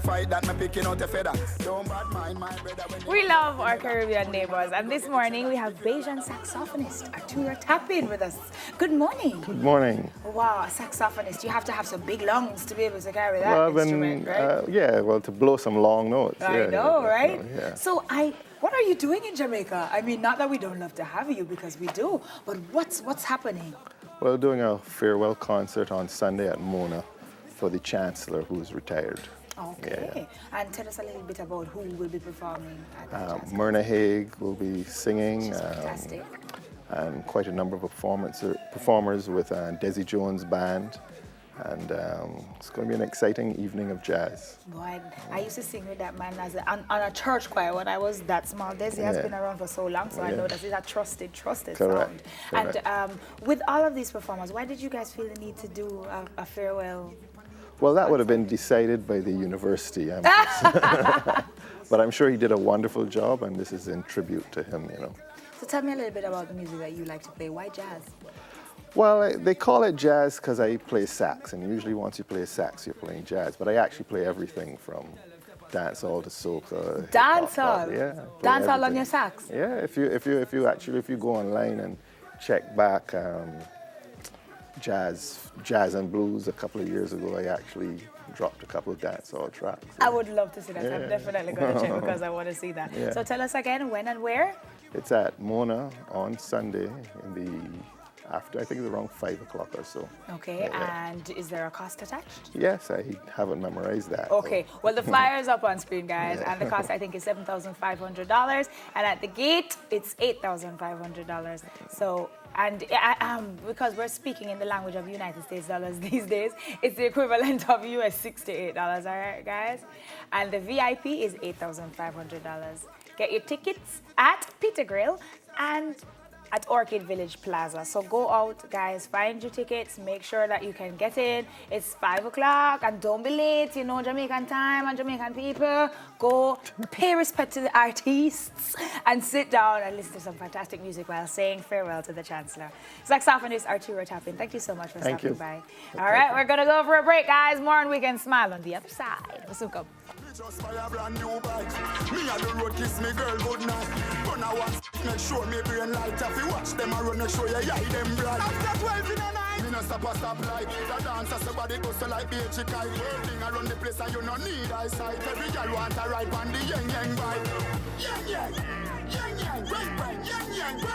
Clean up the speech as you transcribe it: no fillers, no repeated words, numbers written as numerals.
We love our Caribbean neighbors, and this morning we have Bajan saxophonist Arturo Tappin with us. Good morning. Good morning. Wow, a saxophonist. You have to have some big lungs to be able to carry that instrument, right? To blow some long notes. I know, right? Yeah. So what are you doing in Jamaica? I mean, not that we don't love to have you, because we do, but what's happening? Well, doing a farewell concert on Sunday at Mona for the Chancellor, who's retired. Okay. Yeah. And tell us a little bit about who will be performing at that. Myrna Haig will be singing. She's fantastic. And quite a number of performers with Desi Jones' band. And it's going to be an exciting evening of jazz. Boy, I used to sing with that man on a church choir when I was that small. Desi has been around for so long, so I know that he's a trusted Correct. sound. And with all of these performers, why did you guys feel the need to do a farewell? Well, that would have been decided by the university. But I'm sure he did a wonderful job, and this is in tribute to him, So tell me a little bit about the music that you like to play. Why jazz? Well, they call it jazz because I play sax, and usually once you play sax, you're playing jazz. But I actually play everything from dancehall to soca. Dancehall? Yeah. Dancehall on your sax? Yeah, if you go online and check back jazz and blues a couple of years ago, I actually dropped a couple of dancehall tracks. I would love to see that. I'm definitely going to check because I want to see that. Yeah. So tell us again, when and where? It's at Mona on Sunday after, I think it's around 5 o'clock or so. Okay, and is there a cost attached? Yes, I haven't memorized that. Okay, well the flyer is up on screen, guys, and the cost I think is $7,500, and at the gate it's $8,500. So, and because we're speaking in the language of United States dollars these days, it's the equivalent of US $68, all right, guys? And the VIP is $8,500. Get your tickets at Peter Grill and at Orchid Village Plaza. So go out, guys, find your tickets, make sure that you can get in. It's 5 o'clock, and don't be late, Jamaican time and Jamaican people. Go pay respect to the artists and sit down and listen to some fantastic music while saying farewell to the Chancellor. Saxophonist Arturo Tappin, thank you so much for stopping by. All right, we're gonna go for a break, guys. More on Weekend Smile on the other side. Let's hook up. Just buy a brand new bike. Me and the road kiss me girl good night. Gonna want make sure me brain light. If you watch them I run and show you them bright. After 12 in the night, me no stop like the dancer somebody goes so like BH kite. Thing around the place and you no need eyesight. Every girl want a ride on the yang bike. Yang, right, yang, right.